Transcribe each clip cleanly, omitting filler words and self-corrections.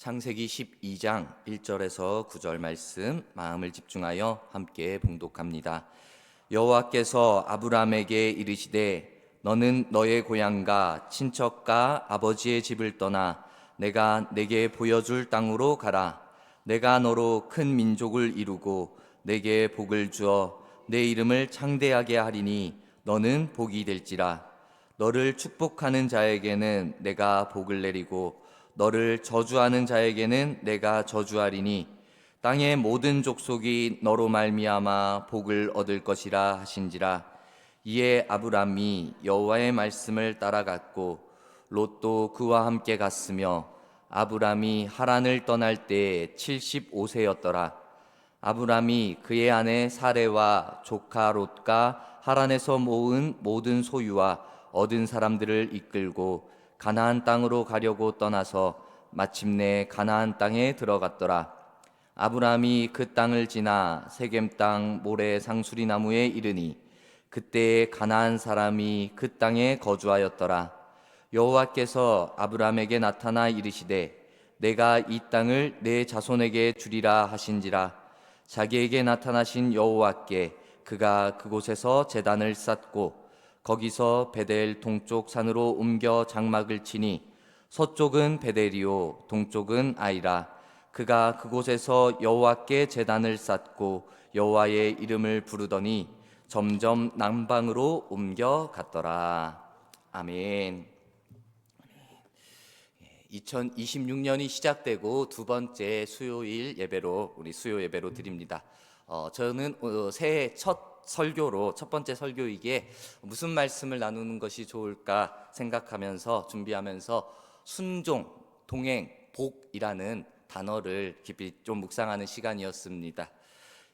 창세기 12장 1절에서 9절 말씀 마음을 집중하여 함께 봉독합니다. 여호와께서 아브라함에게 이르시되 너는 너의 고향과 친척과 아버지의 집을 떠나 내가 내게 보여줄 땅으로 가라. 내가 너로 큰 민족을 이루고 내게 복을 주어 내 이름을 창대하게 하리니 너는 복이 될지라. 너를 축복하는 자에게는 내가 복을 내리고 너를 저주하는 자에게는 내가 저주하리니 땅의 모든 족속이 너로 말미암아 복을 얻을 것이라 하신지라. 이에 아브람이 여호와의 말씀을 따라갔고 롯도 그와 함께 갔으며 아브람이 하란을 떠날 때에 75세였더라. 아브람이 그의 아내 사레와 조카 롯과 하란에서 모은 모든 소유와 얻은 사람들을 이끌고 가나안 땅으로 가려고 떠나서 마침내 가나안 땅에 들어갔더라. 아브람이 그 땅을 지나 세겜 땅 모레 상수리 나무에 이르니 그때에 가나안 사람이 그 땅에 거주하였더라. 여호와께서 아브람에게 나타나 이르시되 내가 이 땅을 내 자손에게 주리라 하신지라. 자기에게 나타나신 여호와께 그가 그곳에서 제단을 쌓고 거기서 베델 동쪽 산으로 옮겨 장막을 치니 서쪽은 베델이요 동쪽은 아이라. 그가 그곳에서 여호와께 제단을 쌓고 여호와의 이름을 부르더니 점점 남방으로 옮겨 갔더라. 아멘. 2026년이 시작되고 두 번째 수요일 예배로 우리 수요 예배로 드립니다. 저는 새해 첫 번째 설교이기에 무슨 말씀을 나누는 것이 좋을까 생각하면서 준비하면서 순종, 동행, 복이라는 단어를 깊이 좀 묵상하는 시간이었습니다.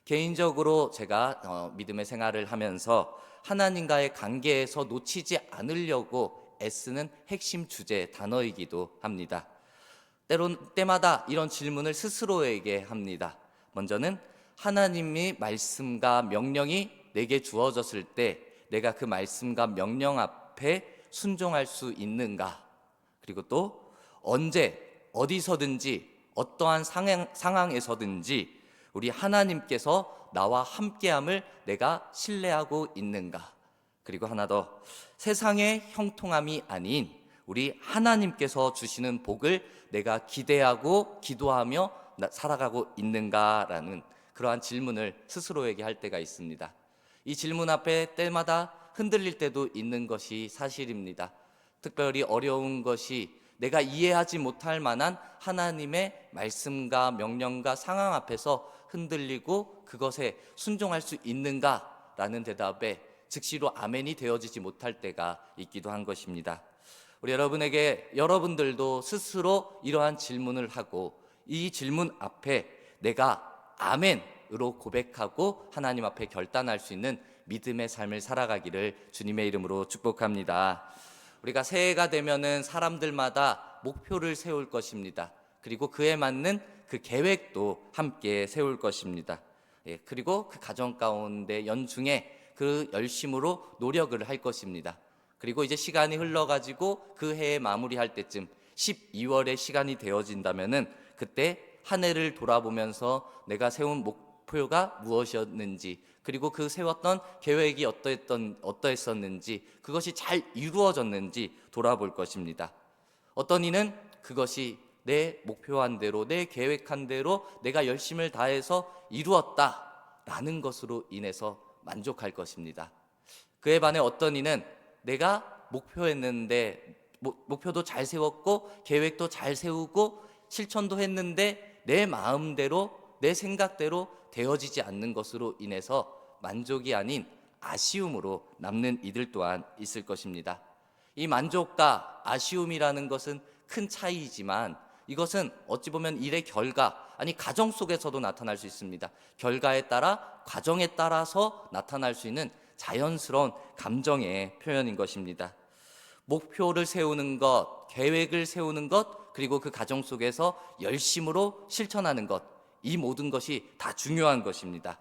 개인적으로 제가 믿음의 생활을 하면서 하나님과의 관계에서 놓치지 않으려고 애쓰는 핵심 주제 단어이기도 합니다. 때마다 이런 질문을 스스로에게 합니다. 먼저는 하나님의 말씀과 명령이 내게 주어졌을 때 내가 그 말씀과 명령 앞에 순종할 수 있는가? 그리고 또 언제 어디서든지 어떠한 상황에서든지 우리 하나님께서 나와 함께함을 내가 신뢰하고 있는가? 그리고 하나 더, 세상의 형통함이 아닌 우리 하나님께서 주시는 복을 내가 기대하고 기도하며 살아가고 있는가라는 그러한 질문을 스스로에게 할 때가 있습니다. 이 질문 앞에 때마다 흔들릴 때도 있는 것이 사실입니다. 특별히 어려운 것이 내가 이해하지 못할 만한 하나님의 말씀과 명령과 상황 앞에서 흔들리고 그것에 순종할 수 있는가라는 대답에 즉시로 아멘이 되어지지 못할 때가 있기도 한 것입니다. 우리 여러분들도 스스로 이러한 질문을 하고 이 질문 앞에 내가 아멘으로 고백하고 하나님 앞에 결단할 수 있는 믿음의 삶을 살아가기를 주님의 이름으로 축복합니다. 우리가 새해가 되면은 사람들마다 목표를 세울 것입니다. 그리고 그에 맞는 그 계획도 함께 세울 것입니다. 그리고 그 가정 가운데 연중에 그 열심으로 노력을 할 것입니다. 그리고 이제 시간이 흘러가지고 그 해에 마무리할 때쯤 12월의 시간이 되어진다면은 그때 한 해를 돌아보면서 내가 세운 목표가 무엇이었는지, 그리고 그 세웠던 계획이 어떠했었는지, 그것이 잘 이루어졌는지 돌아볼 것입니다. 어떤 이는 그것이 내 목표한 대로, 내 계획한 대로 내가 열심을 다해서 이루었다라는 것으로 인해서 만족할 것입니다. 그에 반해 어떤 이는 내가 목표했는데 목표도 잘 세웠고 계획도 잘 세우고 실천도 했는데 내 마음대로 내 생각대로 되어지지 않는 것으로 인해서 만족이 아닌 아쉬움으로 남는 이들 또한 있을 것입니다. 이 만족과 아쉬움이라는 것은 큰 차이이지만 이것은 어찌 보면 일의 결과, 아니 가정 속에서도 나타날 수 있습니다. 결과에 따라, 과정에 따라서 나타날 수 있는 자연스러운 감정의 표현인 것입니다. 목표를 세우는 것, 계획을 세우는 것, 그리고 그 과정 속에서 열심으로 실천하는 것, 이 모든 것이 다 중요한 것입니다.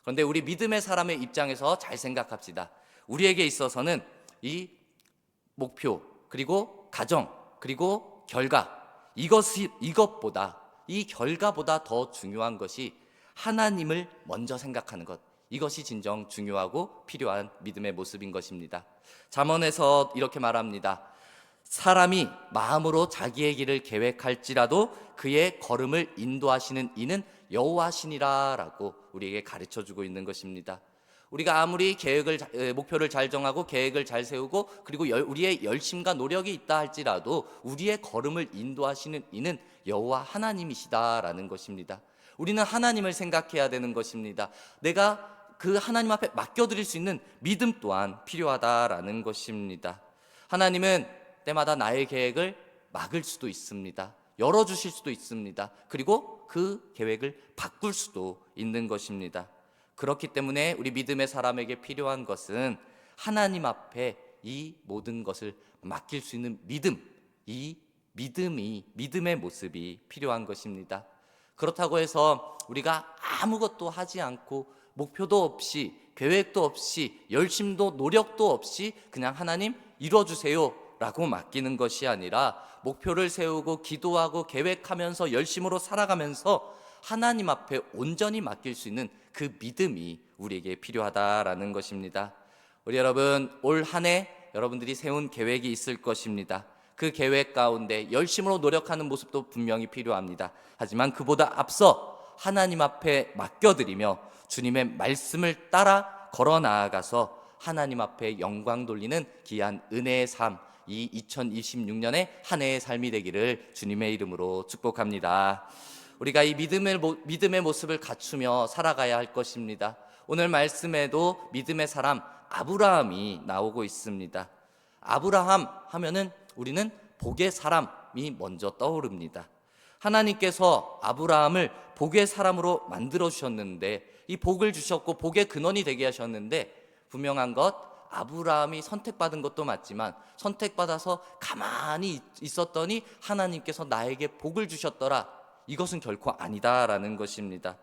그런데 우리 믿음의 사람의 입장에서 잘 생각합시다. 우리에게 있어서는 이 목표, 그리고 과정, 그리고 결과, 이것보다, 이 결과보다 더 중요한 것이 하나님을 먼저 생각하는 것, 이것이 진정 중요하고 필요한 믿음의 모습인 것입니다. 잠언에서 이렇게 말합니다. 사람이 마음으로 자기의 길을 계획할지라도 그의 걸음을 인도하시는 이는 여호와시니라 라고 우리에게 가르쳐주고 있는 것입니다. 우리가 아무리 목표를 잘 정하고 계획을 잘 세우고 그리고 우리의 열심과 노력이 있다 할지라도 우리의 걸음을 인도하시는 이는 여호와 하나님이시다라는 것입니다. 우리는 하나님을 생각해야 되는 것입니다. 내가 그 하나님 앞에 맡겨드릴 수 있는 믿음 또한 필요하다라는 것입니다. 하나님은 때마다 나의 계획을 막을 수도 있습니다. 열어주실 수도 있습니다. 그리고 그 계획을 바꿀 수도 있는 것입니다. 그렇기 때문에 우리 믿음의 사람에게 필요한 것은 하나님 앞에 이 모든 것을 맡길 수 있는 믿음, 이 믿음의 모습이 필요한 것입니다. 그렇다고 해서 우리가 아무것도 하지 않고 목표도 없이 계획도 없이 열심도 노력도 없이 그냥 하나님 이뤄주세요 라고 맡기는 것이 아니라 목표를 세우고 기도하고 계획하면서 열심으로 살아가면서 하나님 앞에 온전히 맡길 수 있는 그 믿음이 우리에게 필요하다라는 것입니다. 우리 여러분, 올 한 해 여러분들이 세운 계획이 있을 것입니다. 그 계획 가운데 열심으로 노력하는 모습도 분명히 필요합니다. 하지만 그보다 앞서 하나님 앞에 맡겨드리며 주님의 말씀을 따라 걸어 나아가서 하나님 앞에 영광 돌리는 귀한 은혜의 삶, 이 2026년의 한 해의 삶이 되기를 주님의 이름으로 축복합니다. 우리가 이 믿음의 모습을 갖추며 살아가야 할 것입니다. 오늘 말씀에도 믿음의 사람 아브라함이 나오고 있습니다. 아브라함 하면은 우리는 복의 사람이 먼저 떠오릅니다. 하나님께서 아브라함을 복의 사람으로 만들어 주셨는데, 이 복을 주셨고 복의 근원이 되게 하셨는데, 분명한 것, 아브라함이 선택받은 것도 맞지만 선택받아서 가만히 있었더니 하나님께서 나에게 복을 주셨더라, 이것은 결코 아니다라는 것입니다.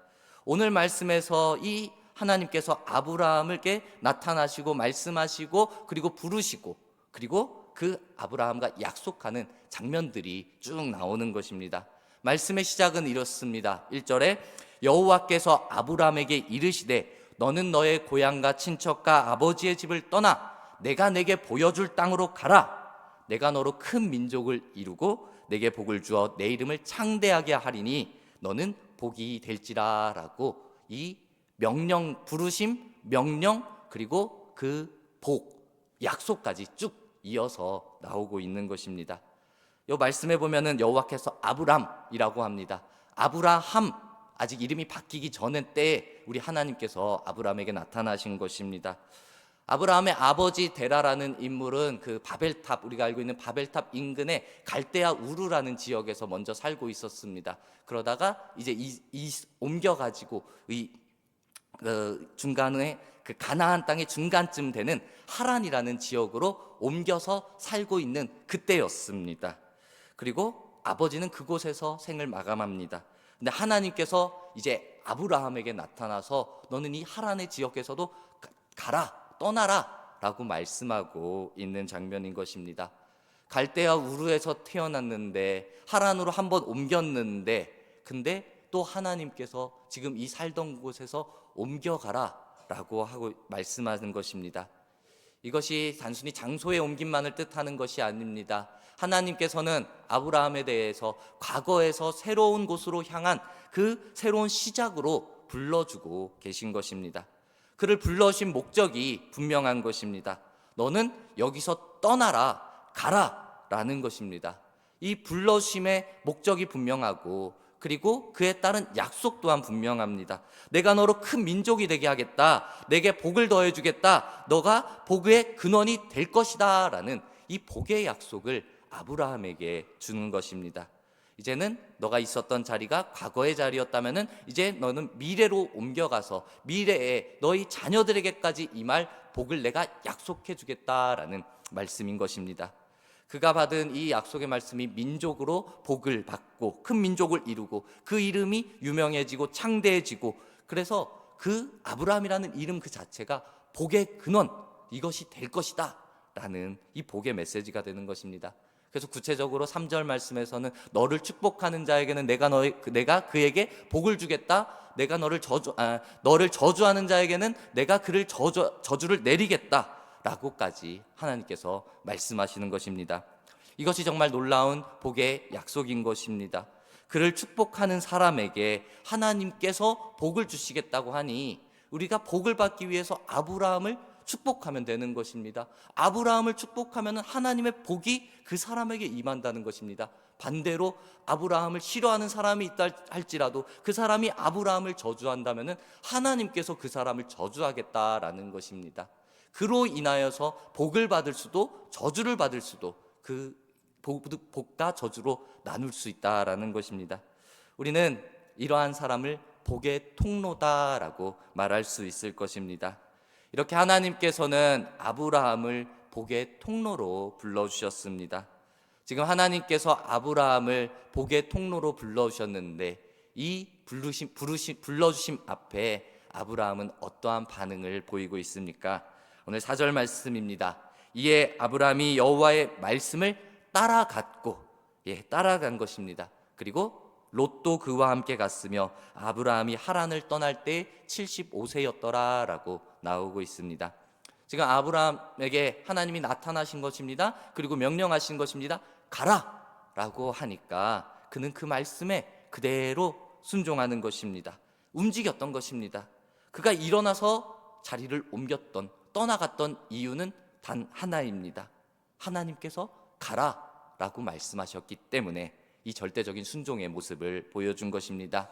오늘 말씀에서 이 하나님께서 아브라함에게 나타나시고 말씀하시고 그리고 부르시고 그리고 그 아브라함과 약속하는 장면들이 쭉 나오는 것입니다. 말씀의 시작은 이렇습니다. 1절에 여호와께서 아브라함에게 이르시되 너는 너의 고향과 친척과 아버지의 집을 떠나 내가 내게 보여줄 땅으로 가라. 내가 너로 큰 민족을 이루고 내게 복을 주어 내 이름을 창대하게 하리니 너는 복이 될지라 라고 이 명령, 부르심, 명령 그리고 그 복, 약속까지 쭉 이어서 나오고 있는 것입니다. 이 말씀에 보면은 여호와께서 아브람이라고 합니다. 아브라함, 아직 이름이 바뀌기 전의 때에 우리 하나님께서 아브라함에게 나타나신 것입니다. 아브라함의 아버지 데라라는 인물은 그 바벨탑, 우리가 알고 있는 바벨탑 인근의 갈대아 우르라는 지역에서 먼저 살고 있었습니다. 그러다가 이제 옮겨가지고 중간에 그 가나안 땅의 중간쯤 되는 하란이라는 지역으로 옮겨서 살고 있는 그때였습니다. 그리고 아버지는 그곳에서 생을 마감합니다. 근데 하나님께서 이제 아브라함에게 나타나서 너는 이 하란의 지역에서도 가라, 떠나라 라고 말씀하고 있는 장면인 것입니다. 갈대아 우르에서 태어났는데 하란으로 한번 옮겼는데, 근데 또 하나님께서 지금 이 살던 곳에서 옮겨가라 라고 하고 말씀하는 것입니다. 이것이 단순히 장소의 옮김만을 뜻하는 것이 아닙니다. 하나님께서는 아브라함에 대해서 과거에서 새로운 곳으로 향한 그 새로운 시작으로 불러주고 계신 것입니다. 그를 불러신 목적이 분명한 것입니다. 너는 여기서 떠나라, 가라 라는 것입니다. 이 불러심의 목적이 분명하고 그리고 그에 따른 약속 또한 분명합니다. 내가 너로 큰 민족이 되게 하겠다, 내게 복을 더해 주겠다, 너가 복의 근원이 될 것이다 라는 이 복의 약속을 아브라함에게 주는 것입니다. 이제는 너가 있었던 자리가 과거의 자리였다면 이제 너는 미래로 옮겨가서 미래에 너희 자녀들에게까지 임할 복을 내가 약속해 주겠다라는 말씀인 것입니다. 그가 받은 이 약속의 말씀이 민족으로 복을 받고 큰 민족을 이루고 그 이름이 유명해지고 창대해지고, 그래서 그 아브라함이라는 이름 그 자체가 복의 근원, 이것이 될 것이다 라는 이 복의 메시지가 되는 것입니다. 그래서 구체적으로 3절 말씀에서는 너를 축복하는 자에게는 내가 그에게 복을 주겠다. 내가 너를 저주하는 자에게는 내가 그를 저주를 내리겠다라고까지 하나님께서 말씀하시는 것입니다. 이것이 정말 놀라운 복의 약속인 것입니다. 그를 축복하는 사람에게 하나님께서 복을 주시겠다고 하니 우리가 복을 받기 위해서 아브라함을 축복하면 되는 것입니다. 아브라함을 축복하면 하나님의 복이 그 사람에게 임한다는 것입니다. 반대로 아브라함을 싫어하는 사람이 있다 할지라도 그 사람이 아브라함을 저주한다면 하나님께서 그 사람을 저주하겠다라는 것입니다. 그로 인하여서 복을 받을 수도 저주를 받을 수도 그 복과 저주로 나눌 수 있다라는 것입니다. 우리는 이러한 사람을 복의 통로다라고 말할 수 있을 것입니다. 이렇게 하나님께서는 아브라함을 복의 통로로 불러주셨습니다. 지금 하나님께서 아브라함을 복의 통로로 불러주셨는데 이 불러주심 앞에 아브라함은 어떠한 반응을 보이고 있습니까? 오늘 4절 말씀입니다. 이에 아브라함이 여호와의 말씀을 따라간 것입니다. 그리고 롯도 그와 함께 갔으며 아브라함이 하란을 떠날 때 75세였더라라고 나오고 있습니다. 지금 아브라함에게 하나님이 나타나신 것입니다. 그리고 명령하신 것입니다. 가라라고 하니까 그는 그 말씀에 그대로 순종하는 것입니다. 움직였던 것입니다. 그가 일어나서 자리를 떠나갔던 이유는 단 하나입니다. 하나님께서 가라라고 말씀하셨기 때문에 이 절대적인 순종의 모습을 보여준 것입니다.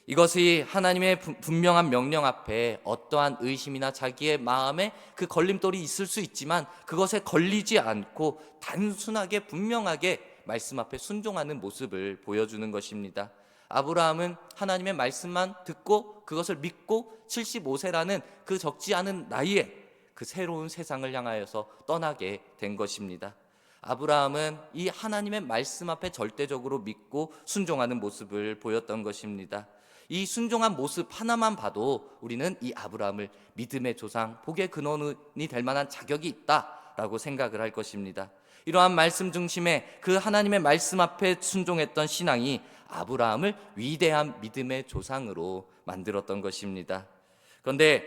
이것이 하나님의 분명한 명령 앞에 어떠한 의심이나 자기의 마음에 그 걸림돌이 있을 수 있지만 그것에 걸리지 않고 단순하게 분명하게 말씀 앞에 순종하는 모습을 보여주는 것입니다. 아브라함은 하나님의 말씀만 듣고 그것을 믿고 75세라는 그 적지 않은 나이에 그 새로운 세상을 향하여서 떠나게 된 것입니다. 아브라함은 이 하나님의 말씀 앞에 절대적으로 믿고 순종하는 모습을 보였던 것입니다. 이 순종한 모습 하나만 봐도 우리는 이 아브라함을 믿음의 조상, 복의 근원이 될 만한 자격이 있다라고 생각을 할 것입니다. 이러한 말씀 중심의 그 하나님의 말씀 앞에 순종했던 신앙이 아브라함을 위대한 믿음의 조상으로 만들었던 것입니다. 그런데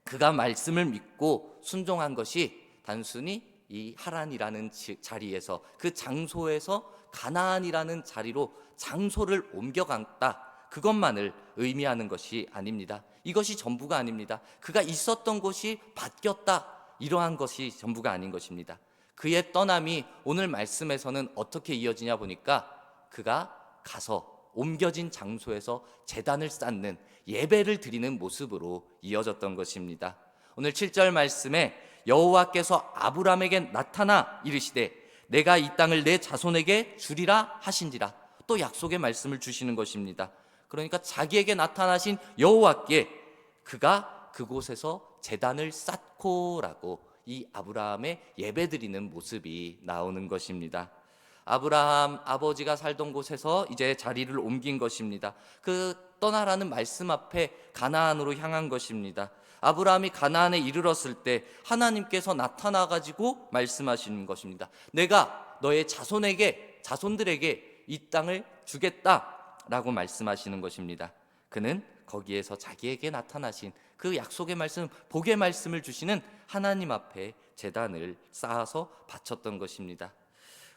그가 말씀을 믿고 순종한 것이 단순히 이 하란이라는 자리에서 그 장소에서 가나안이라는 자리로 장소를 옮겨갔다, 그것만을 의미하는 것이 아닙니다. 이것이 전부가 아닙니다. 그가 있었던 곳이 바뀌었다, 이러한 것이 전부가 아닌 것입니다. 그의 떠남이 오늘 말씀에서는 어떻게 이어지냐 보니까 그가 가서 옮겨진 장소에서 제단을 쌓는 예배를 드리는 모습으로 이어졌던 것입니다. 오늘 7절 말씀에 여호와께서 아브라함에게 나타나 이르시되 내가 이 땅을 내 자손에게 주리라 하신지라, 또 약속의 말씀을 주시는 것입니다. 그러니까 자기에게 나타나신 여호와께 그가 그곳에서 제단을 쌓고라고 이 아브라함의 예배드리는 모습이 나오는 것입니다. 아브라함 아버지가 살던 곳에서 이제 자리를 옮긴 것입니다. 그 떠나라는 말씀 앞에 가나안으로 향한 것입니다. 아브라함이 가나안에 이르렀을 때 하나님께서 나타나 가지고 말씀하시는 것입니다. 내가 너의 자손들에게 이 땅을 주겠다라고 말씀하시는 것입니다. 그는 거기에서 자기에게 나타나신 그 약속의 말씀, 복의 말씀을 주시는 하나님 앞에 제단을 쌓아서 바쳤던 것입니다.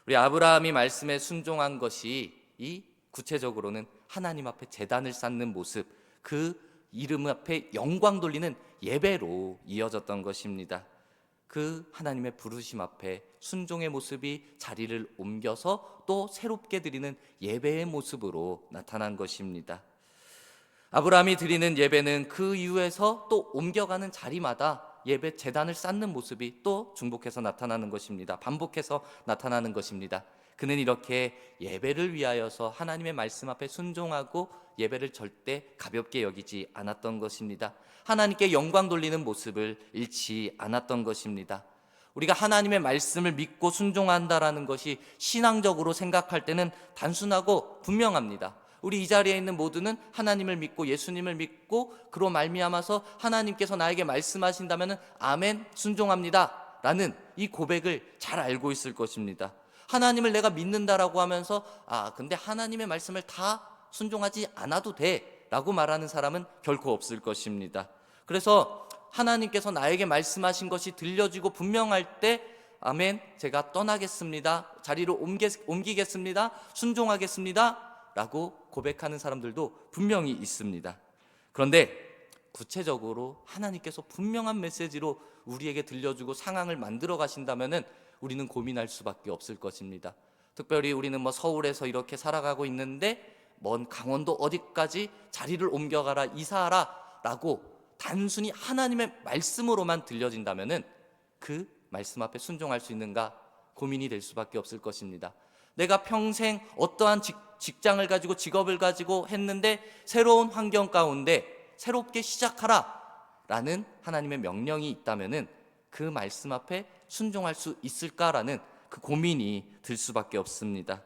우리 아브라함이 말씀에 순종한 것이 이 구체적으로는 하나님 앞에 제단을 쌓는 모습, 그 이름 앞에 영광 돌리는 예배로 이어졌던 것입니다. 그 하나님의 부르심 앞에 순종의 모습이 자리를 옮겨서 또 새롭게 드리는 예배의 모습으로 나타난 것입니다. 아브라함이 드리는 예배는 그 이후에서 또 옮겨가는 자리마다 예배 제단을 쌓는 모습이 또 중복해서 나타나는 것입니다. 반복해서 나타나는 것입니다. 그는 이렇게 예배를 위하여서 하나님의 말씀 앞에 순종하고 예배를 절대 가볍게 여기지 않았던 것입니다. 하나님께 영광 돌리는 모습을 잃지 않았던 것입니다. 우리가 하나님의 말씀을 믿고 순종한다라는 것이 신앙적으로 생각할 때는 단순하고 분명합니다. 우리 이 자리에 있는 모두는 하나님을 믿고 예수님을 믿고 그로 말미암아서 하나님께서 나에게 말씀하신다면 아멘, 순종합니다 라는 이 고백을 잘 알고 있을 것입니다. 하나님을 내가 믿는다라고 하면서 근데 하나님의 말씀을 다 순종하지 않아도 돼 라고 말하는 사람은 결코 없을 것입니다. 그래서 하나님께서 나에게 말씀하신 것이 들려지고 분명할 때 아멘, 제가 떠나겠습니다, 자리를 옮기겠습니다, 순종하겠습니다 라고 고백하는 사람들도 분명히 있습니다. 그런데 구체적으로 하나님께서 분명한 메시지로 우리에게 들려주고 상황을 만들어 가신다면은 우리는 고민할 수밖에 없을 것입니다. 특별히 우리는 서울에서 이렇게 살아가고 있는데 먼 강원도 어디까지 자리를 옮겨가라, 이사하라 라고 단순히 하나님의 말씀으로만 들려진다면은 그 말씀 앞에 순종할 수 있는가 고민이 될 수밖에 없을 것입니다. 내가 평생 어떠한 직장을 가지고 직업을 가지고 했는데 새로운 환경 가운데 새롭게 시작하라 라는 하나님의 명령이 있다면은 그 말씀 앞에 순종할 수 있을까라는 그 고민이 들 수밖에 없습니다.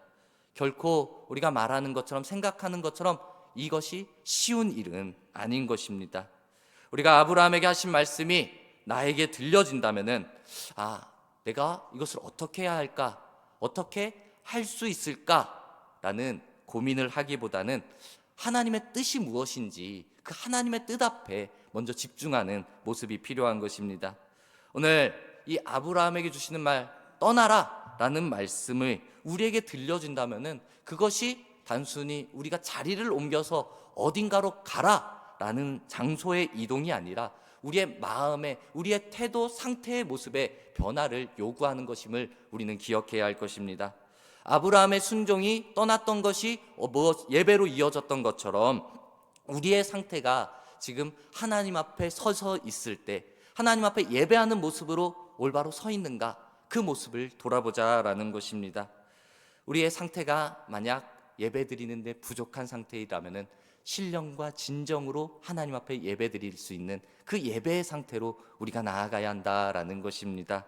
결코 우리가 말하는 것처럼 생각하는 것처럼 이것이 쉬운 일은 아닌 것입니다. 우리가 아브라함에게 하신 말씀이 나에게 들려진다면은 내가 이것을 어떻게 해야 할까? 어떻게 할 수 있을까라는 고민을 하기보다는 하나님의 뜻이 무엇인지 그 하나님의 뜻 앞에 먼저 집중하는 모습이 필요한 것입니다. 오늘 이 아브라함에게 주시는 말 떠나라 라는 말씀을 우리에게 들려준다면은 그것이 단순히 우리가 자리를 옮겨서 어딘가로 가라 라는 장소의 이동이 아니라 우리의 마음에, 우리의 태도, 상태의 모습에 변화를 요구하는 것임을 우리는 기억해야 할 것입니다. 아브라함의 순종이 떠났던 것이 예배로 이어졌던 것처럼 우리의 상태가 지금 하나님 앞에 서서 있을 때 하나님 앞에 예배하는 모습으로 올바로 서 있는가, 그 모습을 돌아보자라는 것입니다. 우리의 상태가 만약 예배드리는데 부족한 상태이라면 신령과 진정으로 하나님 앞에 예배드릴 수 있는 그 예배의 상태로 우리가 나아가야 한다라는 것입니다.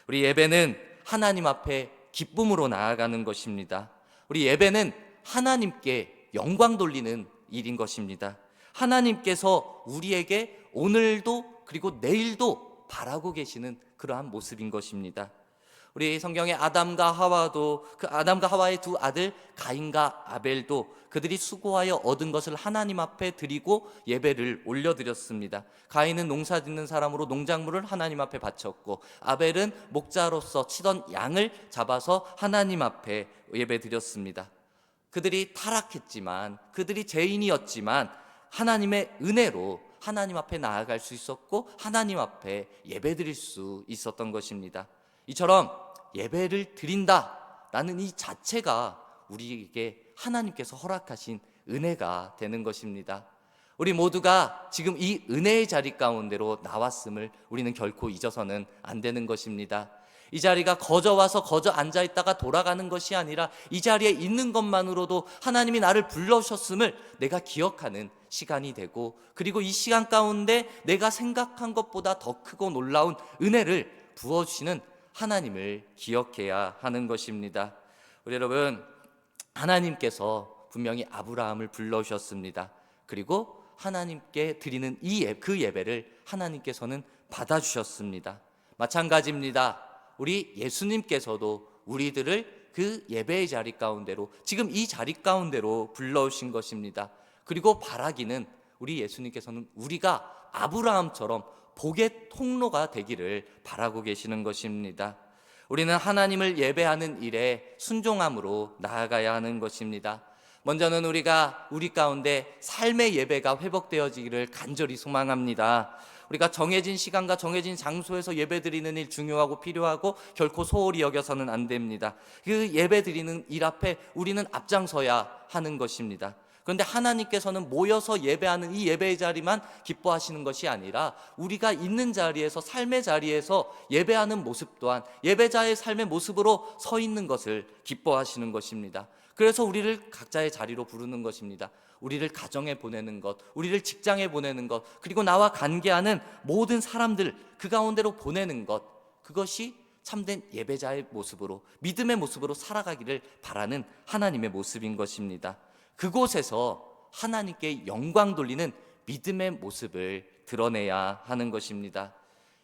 우리 예배는 하나님 앞에 기쁨으로 나아가는 것입니다. 우리 예배는 하나님께 영광 돌리는 일인 것입니다. 하나님께서 우리에게 오늘도 그리고 내일도 바라고 계시는 그러한 모습인 것입니다. 우리 성경의 아담과 하와도 그 아담과 하와의 두 아들 가인과 아벨도 그들이 수고하여 얻은 것을 하나님 앞에 드리고 예배를 올려드렸습니다. 가인은 농사짓는 사람으로 농작물을 하나님 앞에 바쳤고 아벨은 목자로서 치던 양을 잡아서 하나님 앞에 예배드렸습니다. 그들이 타락했지만, 그들이 죄인이었지만 하나님의 은혜로 하나님 앞에 나아갈 수 있었고 하나님 앞에 예배드릴 수 있었던 것입니다. 이처럼 예배를 드린다라는 이 자체가 우리에게 하나님께서 허락하신 은혜가 되는 것입니다. 우리 모두가 지금 이 은혜의 자리 가운데로 나왔음을 우리는 결코 잊어서는 안 되는 것입니다. 이 자리가 거저 와서 거저 앉아 있다가 돌아가는 것이 아니라 이 자리에 있는 것만으로도 하나님이 나를 불러주셨음을 내가 기억하는 시간이 되고, 그리고 이 시간 가운데 내가 생각한 것보다 더 크고 놀라운 은혜를 부어주시는 하나님을 기억해야 하는 것입니다. 우리 여러분, 하나님께서 분명히 아브라함을 불러주셨습니다. 그리고 하나님께 드리는 그 예배를 하나님께서는 받아주셨습니다. 마찬가지입니다. 우리 예수님께서도 우리들을 그 예배의 자리 가운데로, 지금 이 자리 가운데로 불러오신 것입니다. 그리고 바라기는 우리 예수님께서는 우리가 아브라함처럼 복의 통로가 되기를 바라고 계시는 것입니다. 우리는 하나님을 예배하는 일에 순종함으로 나아가야 하는 것입니다. 먼저는 우리가 우리 가운데 삶의 예배가 회복되어지기를 간절히 소망합니다. 우리가 정해진 시간과 정해진 장소에서 예배드리는 일 중요하고 필요하고 결코 소홀히 여겨서는 안 됩니다. 그 예배드리는 일 앞에 우리는 앞장서야 하는 것입니다. 그런데 하나님께서는 모여서 예배하는 이 예배의 자리만 기뻐하시는 것이 아니라 우리가 있는 자리에서, 삶의 자리에서 예배하는 모습 또한 예배자의 삶의 모습으로 서 있는 것을 기뻐하시는 것입니다. 그래서 우리를 각자의 자리로 부르는 것입니다. 우리를 가정에 보내는 것, 우리를 직장에 보내는 것, 그리고 나와 관계하는 모든 사람들 그 가운데로 보내는 것, 그것이 참된 예배자의 모습으로, 믿음의 모습으로 살아가기를 바라는 하나님의 모습인 것입니다. 그곳에서 하나님께 영광 돌리는 믿음의 모습을 드러내야 하는 것입니다.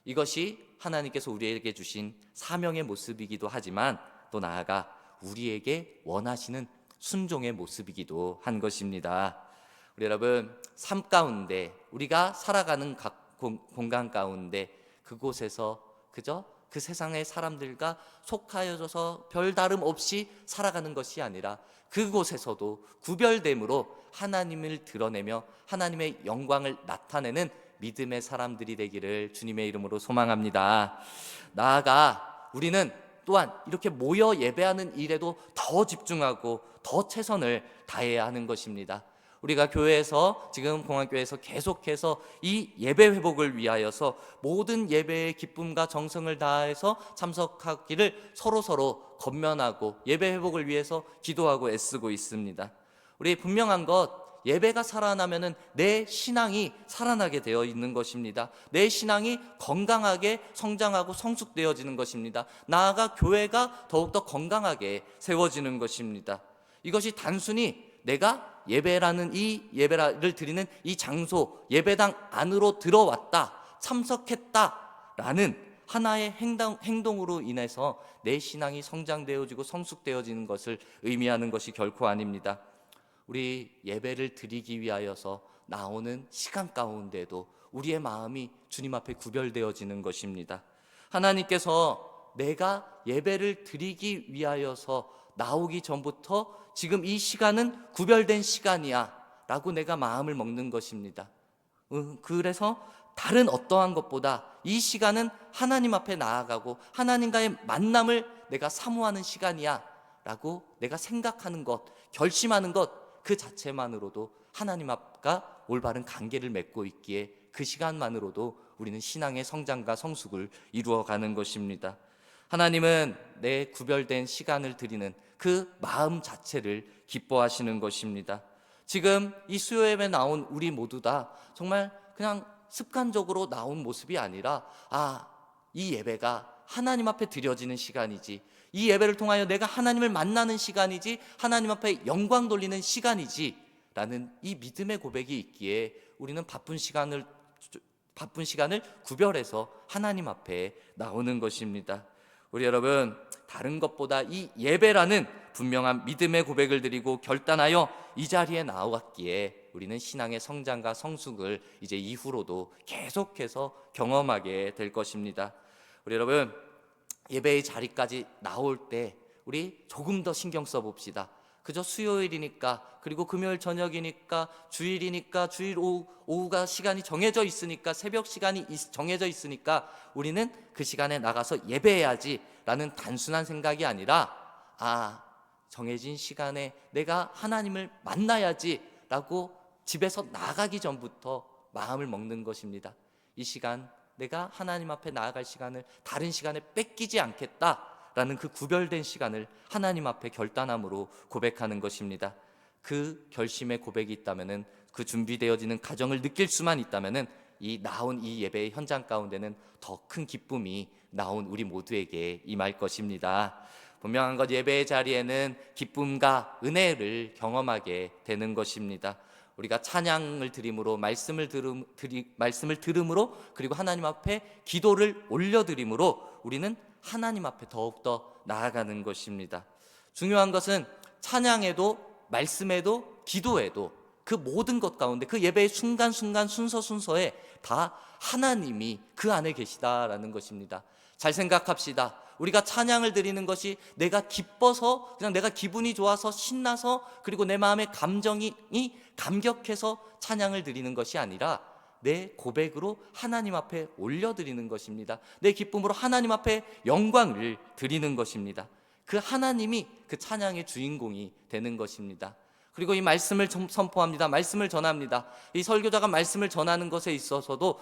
이것이 하나님께서 우리에게 주신 사명의 모습이기도 하지만 또 나아가 우리에게 원하시는 순종의 모습이기도 한 것입니다. 우리 여러분, 삶 가운데 우리가 살아가는 공간 가운데 그곳에서 그저 그 세상의 사람들과 속하여져서 별다름 없이 살아가는 것이 아니라 그곳에서도 구별됨으로 하나님을 드러내며 하나님의 영광을 나타내는 믿음의 사람들이 되기를 주님의 이름으로 소망합니다. 나아가 우리는 또한 이렇게 모여 예배하는 일에도 더 집중하고 더 최선을 다해야 하는 것입니다. 우리가 교회에서 지금 공항교회에서 계속해서 이 예배 회복을 위하여서 모든 예배의 기쁨과 정성을 다해서 참석하기를 서로 권면하고 예배 회복을 위해서 기도하고 애쓰고 있습니다. 우리 분명한 것, 예배가 살아나면은 내 신앙이 살아나게 되어 있는 것입니다. 내 신앙이 건강하게 성장하고 성숙되어지는 것입니다. 나아가 교회가 더욱더 건강하게 세워지는 것입니다. 이것이 단순히 내가 예배라는 이 예배를 드리는 이 장소, 예배당 안으로 들어왔다, 참석했다라는 하나의 행동으로 인해서 내 신앙이 성장되어지고 성숙되어지는 것을 의미하는 것이 결코 아닙니다. 우리 예배를 드리기 위하여서 나오는 시간 가운데도 우리의 마음이 주님 앞에 구별되어지는 것입니다. 하나님께서 내가 예배를 드리기 위하여서 나오기 전부터 지금 이 시간은 구별된 시간이야 라고 내가 마음을 먹는 것입니다. 그래서 다른 어떠한 것보다 이 시간은 하나님 앞에 나아가고 하나님과의 만남을 내가 사모하는 시간이야 라고 내가 생각하는 것, 결심하는 것, 그 자체만으로도 하나님 앞과 올바른 관계를 맺고 있기에 그 시간만으로도 우리는 신앙의 성장과 성숙을 이루어가는 것입니다. 하나님은 내 구별된 시간을 드리는 그 마음 자체를 기뻐하시는 것입니다. 지금 이 수요 예배에 나온 우리 모두 다 정말 그냥 습관적으로 나온 모습이 아니라 이 예배가 하나님 앞에 드려지는 시간이지, 이 예배를 통하여 내가 하나님을 만나는 시간이지, 하나님 앞에 영광 돌리는 시간이지 라는 이 믿음의 고백이 있기에 우리는 바쁜 시간을 구별해서 하나님 앞에 나오는 것입니다. 우리 여러분, 다른 것보다 이 예배라는 분명한 믿음의 고백을 드리고 결단하여 이 자리에 나왔기에 우리는 신앙의 성장과 성숙을 이제 이후로도 계속해서 경험하게 될 것입니다. 우리 여러분, 예배의 자리까지 나올 때 우리 조금 더 신경 써봅시다. 그저 수요일이니까, 그리고 금요일 저녁이니까, 주일이니까, 주일 오후가 시간이 정해져 있으니까, 새벽 시간이 정해져 있으니까 우리는 그 시간에 나가서 예배해야지 라는 단순한 생각이 아니라 정해진 시간에 내가 하나님을 만나야지 라고 집에서 나가기 전부터 마음을 먹는 것입니다. 이 시간, 내가 하나님 앞에 나아갈 시간을 다른 시간에 뺏기지 않겠다라는 그 구별된 시간을 하나님 앞에 결단함으로 고백하는 것입니다. 그 결심의 고백이 있다면은, 그 준비되어지는 가정을 느낄 수만 있다면은 나온 이 예배의 현장 가운데는 더 큰 기쁨이 나온 우리 모두에게 임할 것입니다. 분명한 것, 예배의 자리에는 기쁨과 은혜를 경험하게 되는 것입니다. 우리가 찬양을 드림으로, 말씀을 들음으로, 그리고 하나님 앞에 기도를 올려드림으로 우리는 하나님 앞에 더욱더 나아가는 것입니다. 중요한 것은 찬양에도, 말씀에도, 기도에도, 그 모든 것 가운데, 그 예배의 순간순간 순서에 다 하나님이 그 안에 계시다라는 것입니다. 잘 생각합시다. 우리가 찬양을 드리는 것이 내가 기뻐서, 그냥 내가 기분이 좋아서 신나서, 그리고 내 마음의 감정이 감격해서 찬양을 드리는 것이 아니라 내 고백으로 하나님 앞에 올려드리는 것입니다. 내 기쁨으로 하나님 앞에 영광을 드리는 것입니다. 그 하나님이 그 찬양의 주인공이 되는 것입니다. 그리고 이 말씀을 선포합니다. 말씀을 전합니다. 이 설교자가 말씀을 전하는 것에 있어서도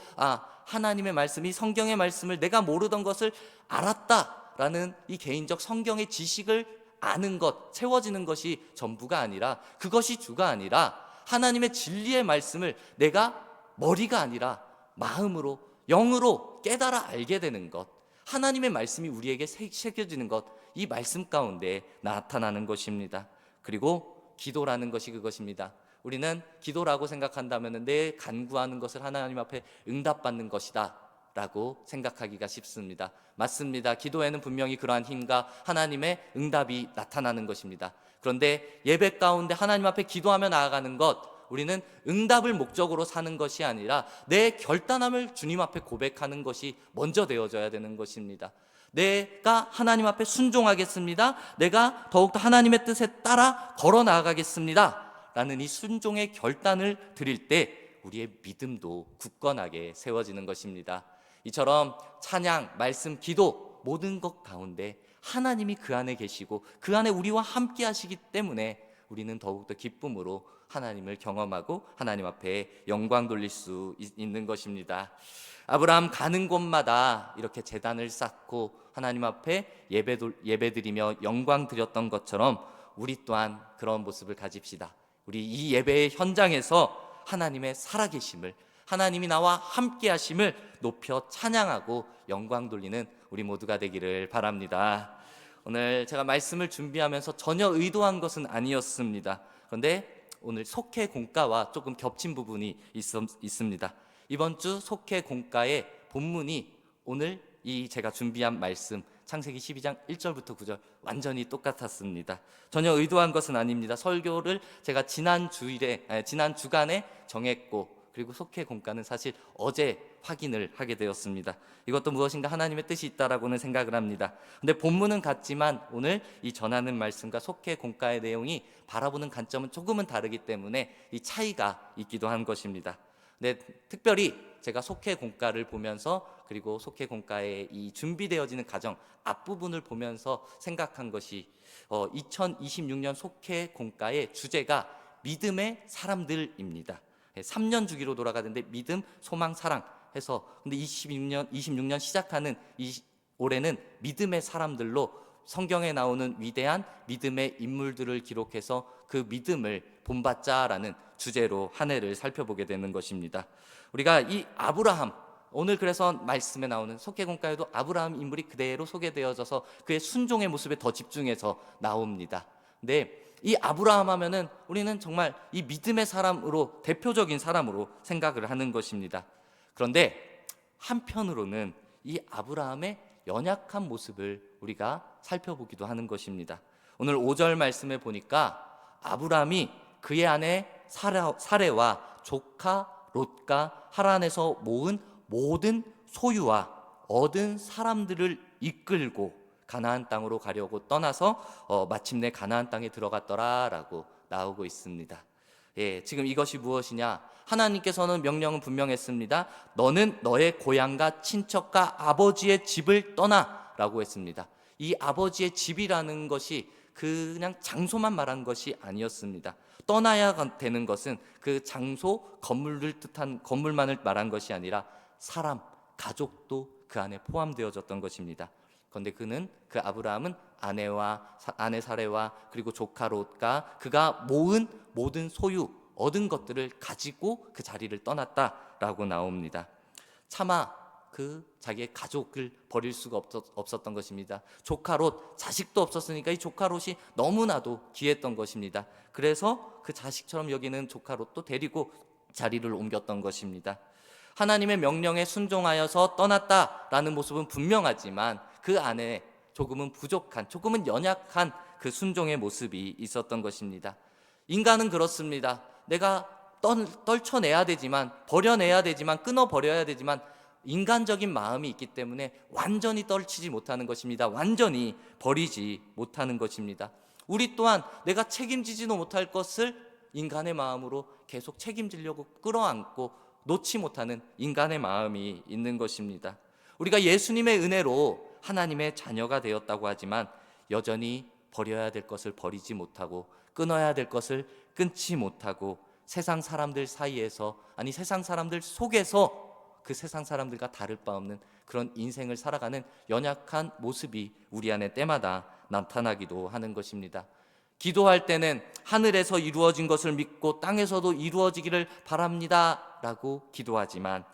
하나님의 말씀, 이 성경의 말씀을 내가 모르던 것을 알았다라는 이 개인적 성경의 지식을 아는 것, 채워지는 것이 전부가 아니라, 그것이 주가 아니라 하나님의 진리의 말씀을 내가 머리가 아니라 마음으로, 영으로 깨달아 알게 되는 것, 하나님의 말씀이 우리에게 새겨지는 것, 이 말씀 가운데 나타나는 것입니다. 그리고 기도라는 것이 그것입니다. 우리는 기도라고 생각한다면 내 간구하는 것을 하나님 앞에 응답받는 것이다 라고 생각하기가 쉽습니다. 맞습니다. 기도에는 분명히 그러한 힘과 하나님의 응답이 나타나는 것입니다. 그런데 예배 가운데 하나님 앞에 기도하며 나아가는 것, 우리는 응답을 목적으로 사는 것이 아니라 내 결단함을 주님 앞에 고백하는 것이 먼저 되어져야 되는 것입니다. 내가 하나님 앞에 순종하겠습니다. 내가 더욱더 하나님의 뜻에 따라 걸어 나아가겠습니다. 라는 이 순종의 결단을 드릴 때 우리의 믿음도 굳건하게 세워지는 것입니다. 이처럼 찬양, 말씀, 기도 모든 것 가운데 하나님이 그 안에 계시고 그 안에 우리와 함께 하시기 때문에 우리는 더욱더 기쁨으로 하나님을 경험하고 하나님 앞에 영광 돌릴 수 있는 것입니다. 아브라함 가는 곳마다 이렇게 제단을 쌓고 하나님 앞에 예배드리며 영광 드렸던 것처럼 우리 또한 그런 모습을 가집시다. 우리 이 예배의 현장에서 하나님의 살아계심을, 하나님이 나와 함께 하심을 높여 찬양하고 영광 돌리는 우리 모두가 되기를 바랍니다. 오늘 제가 말씀을 준비하면서 전혀 의도한 것은 아니었습니다. 그런데 오늘 속회 공과와 조금 겹친 부분이 있습니다. 이번 주 속회 공과의 본문이 오늘 이 제가 준비한 말씀 창세기 12장 1절부터 9절 완전히 똑같았습니다. 전혀 의도한 것은 아닙니다. 설교를 제가 지난 주간에 정했고, 그리고 속회 공과는 사실 어제 확인을 하게 되었습니다. 이것도 무엇인가 하나님의 뜻이 있다라고는 생각을 합니다. 근데 본문은 같지만 오늘 이 전하는 말씀과 속회 공과의 내용이 바라보는 관점은 조금은 다르기 때문에 이 차이가 있기도 한 것입니다. 근데 특별히 제가 속회 공과를 보면서, 그리고 속회 공과의 이 준비되어지는 과정 앞부분을 보면서 생각한 것이 2026년 속회 공과의 주제가 믿음의 사람들입니다. 3년 주기로 돌아가는데 믿음, 소망, 사랑 해서, 근데 26년 시작하는 올해는 믿음의 사람들로 성경에 나오는 위대한 믿음의 인물들을 기록해서 그 믿음을 본받자라는 주제로 한 해를 살펴보게 되는 것입니다. 우리가 이 아브라함, 오늘 그래서 말씀에 나오는 속회공과에도 아브라함 인물이 그대로 소개되어져서 그의 순종의 모습에 더 집중해서 나옵니다. 근데 이 아브라함 하면은 우리는 정말 이 믿음의 사람으로, 대표적인 사람으로 생각을 하는 것입니다. 그런데 한편으로는 이 아브라함의 연약한 모습을 우리가 살펴보기도 하는 것입니다. 오늘 5절 말씀에 보니까 아브라함이 그의 아내 사레와 조카 롯과 하란에서 모은 모든 소유와 얻은 사람들을 이끌고 가나안 땅으로 가려고 떠나서 마침내 가나안 땅에 들어갔더라라고 나오고 있습니다. 지금 이것이 무엇이냐? 하나님께서는 명령은 분명했습니다. 너는 너의 고향과 친척과 아버지의 집을 떠나라고 했습니다. 이 아버지의 집이라는 것이 그냥 장소만 말한 것이 아니었습니다. 떠나야 되는 것은 그 장소, 건물을 뜻한 건물만을 말한 것이 아니라 사람, 가족도 그 안에 포함되어졌던 것입니다. 그런데 그 아브라함은 아내 사레와 그리고 조카 롯과 그가 모은 모든 소유, 얻은 것들을 가지고 그 자리를 떠났다라고 나옵니다. 차마 그 자기의 가족을 버릴 수가 없었던 것입니다. 조카 롯, 자식도 없었으니까 이 조카 롯이 너무나도 귀했던 것입니다. 그래서 그 자식처럼 여기는 조카 롯도 데리고 자리를 옮겼던 것입니다. 하나님의 명령에 순종하여서 떠났다라는 모습은 분명하지만 그 안에 조금은 부족한, 조금은 연약한 그 순종의 모습이 있었던 것입니다. 인간은 그렇습니다. 내가 떨쳐내야 되지만, 버려내야 되지만, 끊어버려야 되지만 인간적인 마음이 있기 때문에 완전히 떨치지 못하는 것입니다. 완전히 버리지 못하는 것입니다. 우리 또한 내가 책임지지도 못할 것을 인간의 마음으로 계속 책임지려고 끌어안고 놓지 못하는 인간의 마음이 있는 것입니다. 우리가 예수님의 은혜로 하나님의 자녀가 되었다고 하지만 여전히 버려야 될 것을 버리지 못하고 끊어야 될 것을 끊지 못하고 세상 사람들 사이에서, 아니 세상 사람들 속에서 그 세상 사람들과 다를 바 없는 그런 인생을 살아가는 연약한 모습이 우리 안에 때마다 나타나기도 하는 것입니다. 기도할 때는 하늘에서 이루어진 것을 믿고 땅에서도 이루어지기를 바랍니다 라고 기도하지만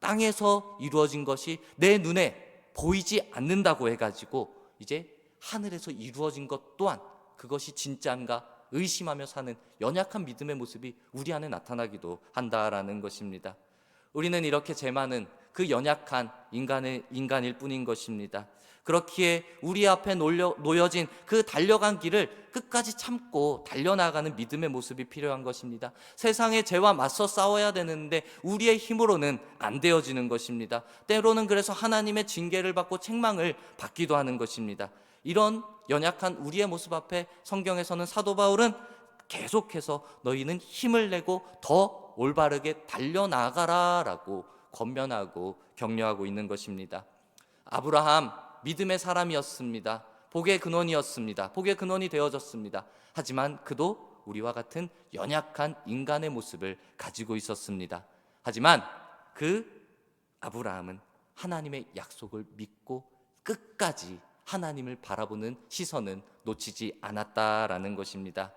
땅에서 이루어진 것이 내 눈에 보이지 않는다고 해가지고 이제 하늘에서 이루어진 것 또한 그것이 진짜인가 의심하며 사는 연약한 믿음의 모습이 우리 안에 나타나기도 한다라는 것입니다. 우리는 이렇게 제 많은 그 연약한 인간일 뿐인 것입니다. 그렇기에 우리 앞에 놓여진 그 달려간 길을 끝까지 참고 달려나가는 믿음의 모습이 필요한 것입니다. 세상의 죄와 맞서 싸워야 되는데 우리의 힘으로는 안 되어지는 것입니다. 때로는 그래서 하나님의 징계를 받고 책망을 받기도 하는 것입니다. 이런 연약한 우리의 모습 앞에 성경에서는 사도 바울은 계속해서 너희는 힘을 내고 더 올바르게 달려나가라 라고 권면하고 격려하고 있는 것입니다. 아브라함 믿음의 사람이었습니다. 복의 근원이었습니다. 복의 근원이 되어졌습니다. 하지만 그도 우리와 같은 연약한 인간의 모습을 가지고 있었습니다. 하지만 그 아브라함은 하나님의 약속을 믿고 끝까지 하나님을 바라보는 시선은 놓치지 않았다라는 것입니다.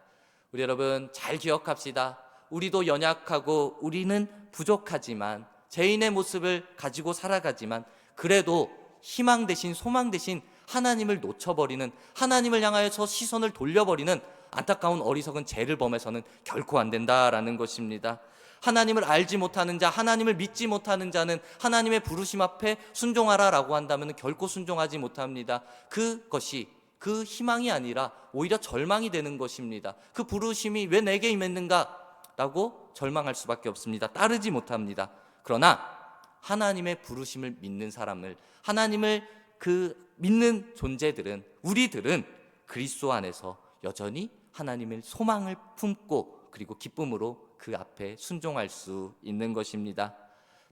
우리 여러분 잘 기억합시다. 우리도 연약하고 우리는 부족하지만 죄인의 모습을 가지고 살아가지만 그래도 희망 대신 소망 대신 하나님을 놓쳐버리는, 하나님을 향하여서 시선을 돌려버리는 안타까운 어리석은 죄를 범해서는 결코 안 된다라는 것입니다. 하나님을 알지 못하는 자, 하나님을 믿지 못하는 자는 하나님의 부르심 앞에 순종하라라고 한다면 결코 순종하지 못합니다. 그것이 그 희망이 아니라 오히려 절망이 되는 것입니다. 그 부르심이 왜 내게 임했는가? 라고 절망할 수밖에 없습니다. 따르지 못합니다. 그러나 하나님의 부르심을 믿는 사람을, 하나님을 믿는 존재들은, 우리들은 그리스도 안에서 여전히 하나님의 소망을 품고 그리고 기쁨으로 그 앞에 순종할 수 있는 것입니다.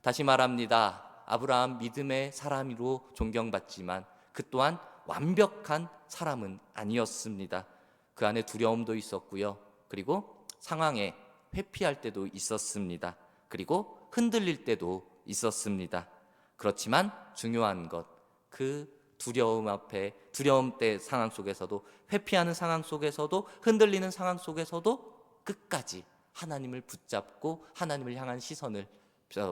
다시 말합니다. 아브라함 믿음의 사람으로 존경받지만 그 또한 완벽한 사람은 아니었습니다. 그 안에 두려움도 있었고요. 그리고 상황에 회피할 때도 있었습니다. 그리고 흔들릴 때도 있었습니다. 그렇지만 중요한 것, 그 두려움 앞에, 두려움 때 상황 속에서도, 회피하는 상황 속에서도, 흔들리는 상황 속에서도 끝까지 하나님을 붙잡고 하나님을 향한 시선을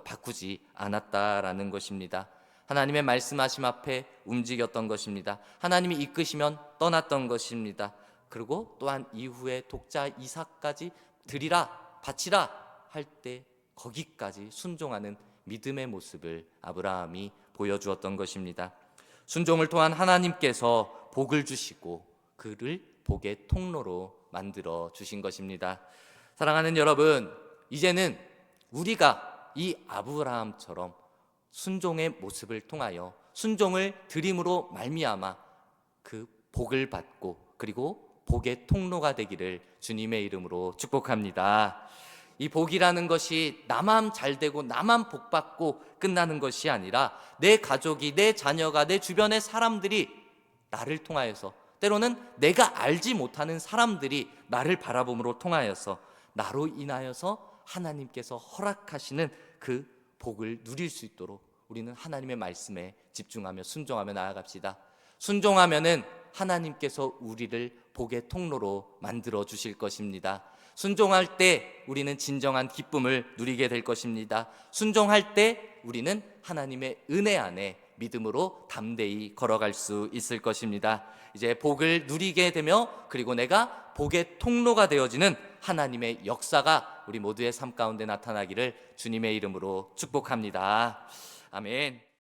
바꾸지 않았다라는 것입니다. 하나님의 말씀하심 앞에 움직였던 것입니다. 하나님이 이끄시면 떠났던 것입니다. 그리고 또한 이후에 독자 이삭까지 드리라, 바치라 할 때 거기까지 순종하는 믿음의 모습을 아브라함이 보여주었던 것입니다. 순종을 통한 하나님께서 복을 주시고 그를 복의 통로로 만들어 주신 것입니다. 사랑하는 여러분, 이제는 우리가 이 아브라함처럼 순종의 모습을 통하여 순종을 드림으로 말미암아 그 복을 받고 그리고 복의 통로가 되기를 주님의 이름으로 축복합니다. 이 복이라는 것이 나만 잘 되고 나만 복 받고 끝나는 것이 아니라 내 가족이, 내 자녀가, 내 주변의 사람들이 나를 통하여서, 때로는 내가 알지 못하는 사람들이 나를 바라봄으로 통하여서 나로 인하여서 하나님께서 허락하시는 그 복을 누릴 수 있도록 우리는 하나님의 말씀에 집중하며 순종하며 나아갑시다. 순종하면은 하나님께서 우리를 복의 통로로 만들어 주실 것입니다. 순종할 때 우리는 진정한 기쁨을 누리게 될 것입니다. 순종할 때 우리는 하나님의 은혜 안에 믿음으로 담대히 걸어갈 수 있을 것입니다. 이제 복을 누리게 되며 그리고 내가 복의 통로가 되어지는 하나님의 역사가 우리 모두의 삶 가운데 나타나기를 주님의 이름으로 축복합니다. 아멘.